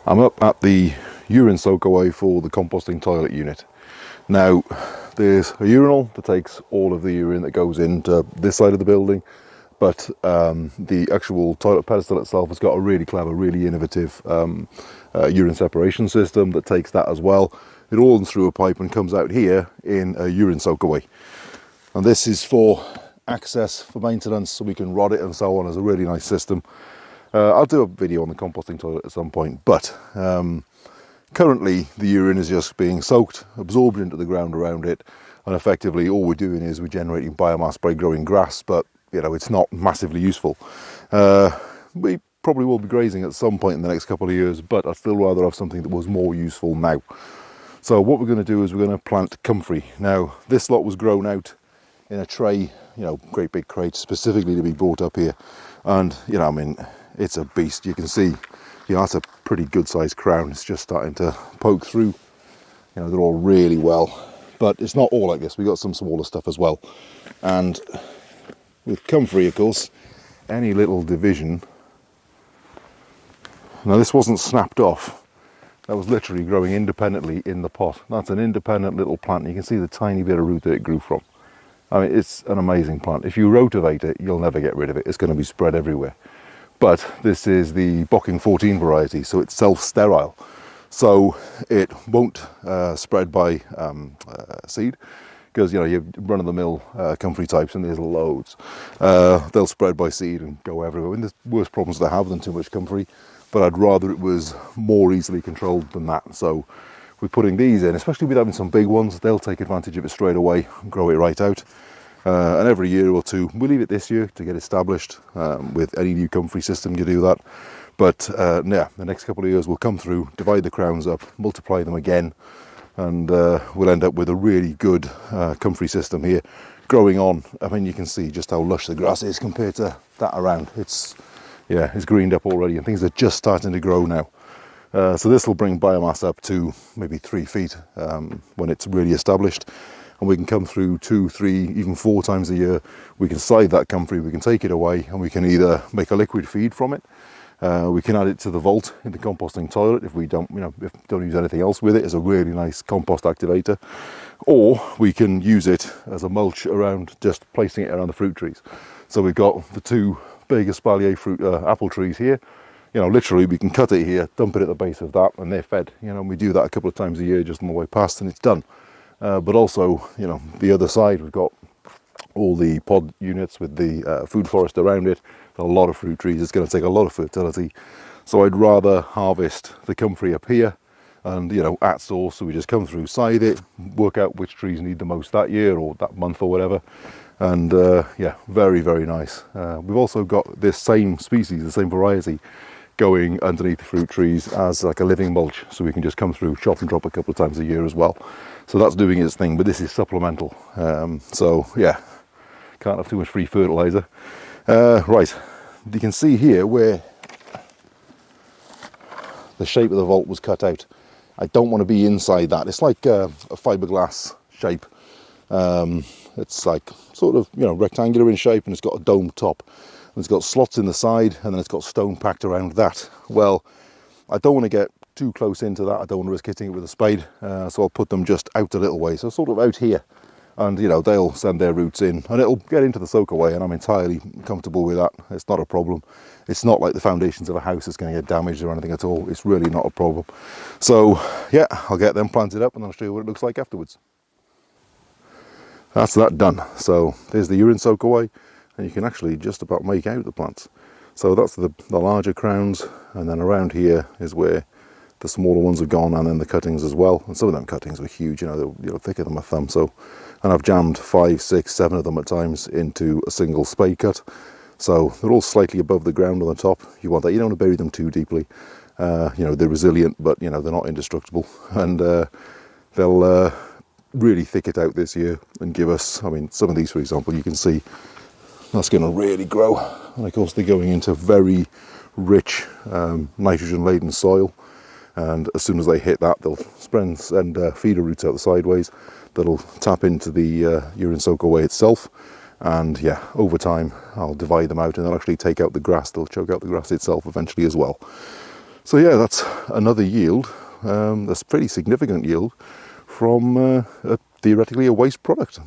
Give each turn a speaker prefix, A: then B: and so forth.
A: I'm up at the urine soak away for the composting toilet unit. Now, there's a urinal that takes all of the urine that goes into this side of the building, but the actual toilet pedestal itself has got a really clever, really innovative urine separation system that takes that as well. It all runs through a pipe and comes out here in a urine soak away. And this is for access, for maintenance, so we can rod it and so on. It's a really nice system. I'll do a video on the composting toilet at some point, but currently the urine is just being soaked, absorbed into the ground around it, and effectively all we're doing is we're generating biomass by growing grass, but you know, it's not massively useful. We probably will be grazing at some point in the next couple of years, but I'd still rather have something that was more useful now. So what we're going to do is we're going to plant comfrey. Now, this lot was grown out in a tray, you know, great big crate specifically to be brought up here. And, you know, I mean, it's a beast. You can see, you know, that's a pretty good sized crown. It's just starting to poke through. You know, they're all really well, but it's not all like this. We've got some smaller stuff as well. And with comfrey, of course, any little division. Now, this wasn't snapped off. That was literally growing independently in the pot. That's an independent little plant. You can see the tiny bit of root that it grew from. I mean, it's an amazing plant. If you rotivate it, you'll never get rid of it. It's going to be spread everywhere. But this is the Bocking 14 variety, so it's self-sterile. So it won't spread by seed, because, you know, you run-of-the-mill comfrey types, and there's loads. They'll spread by seed and go everywhere. I mean, there's worse problems to have than too much comfrey, but I'd rather it was more easily controlled than that. So we're putting these in, especially with having some big ones. They'll take advantage of it straight away and grow it right out. And every year or two, we'll leave it this year to get established. With any new comfrey system, you do that. But yeah, the next couple of years we'll come through, divide the crowns up, multiply them again, and we'll end up with a really good comfrey system here growing on. I mean, you can see just how lush the grass is compared to that around. It's, yeah, it's greened up already, and things are just starting to grow now. So this will bring biomass up to maybe 3 feet when it's really established. And we can come through 2, 3, even 4 times a year. We can side that comfrey, we can take it away, and we can either make a liquid feed from it. We can add it to the vault in the composting toilet if we don't, you know, if don't use anything else with it. It's a really nice compost activator. Or we can use it as a mulch around, just placing it around the fruit trees. So we've got the 2 big espalier fruit apple trees here. You know, literally we can cut it here, dump it at the base of that, and they're fed. You know, and we do that a couple of times a year just on the way past, and it's done. But also, you know, the other side, we've got all the pod units with the food forest around it. A lot of fruit trees. It's going to take a lot of fertility. So I'd rather harvest the comfrey up here and, you know, at source. So we just come through, side it, work out which trees need the most that year or that month or whatever. And yeah, very, very nice. We've also got this same species, the same variety, going underneath the fruit trees as like a living mulch, so we can just come through, chop and drop a couple of times a year as well. So that's doing its thing, but this is supplemental. So yeah, can't have too much free fertiliser. Right, you can see here where the shape of the vault was cut out. I don't want to be inside that. It's like a fiberglass shape. It's like sort of, you know, rectangular in shape, and it's got a dome top. It's got slots in the side, and then it's got stone packed around that. Well, I don't want to get too close into that. I don't want to risk hitting it with a spade, so I'll put them just out a little way, so sort of out here. And, you know, they'll send their roots in, and it'll get into the soak away, and I'm entirely comfortable with that. It's not a problem. It's not like the foundations of a house is going to get damaged or anything at all. It's really not a problem. So, yeah, I'll get them planted up, and I'll show you what it looks like afterwards. That's that done. So there's the urine soak away, and you can actually just about make out the plants. So that's the larger crowns, and then around here is where the smaller ones have gone, and then the cuttings as well. And some of them cuttings were huge, you know, they're thicker than my thumb. So, and I've jammed 5, 6, 7 of them at times into a single spade cut. So they're all slightly above the ground on the top. You want that. You don't want to bury them too deeply. You know, they're resilient, but, you know, they're not indestructible. And they'll really thick it out this year and give us, I mean, some of these, for example, you can see that's going to really grow. And of course they're going into very rich nitrogen laden soil, and as soon as they hit that, they'll send feeder roots out the sideways that'll tap into the urine soak away itself. And yeah, over time I'll divide them out, and they'll actually take out the grass. They'll choke out the grass itself eventually as well. So yeah, that's another yield. That's pretty significant yield from theoretically a waste product.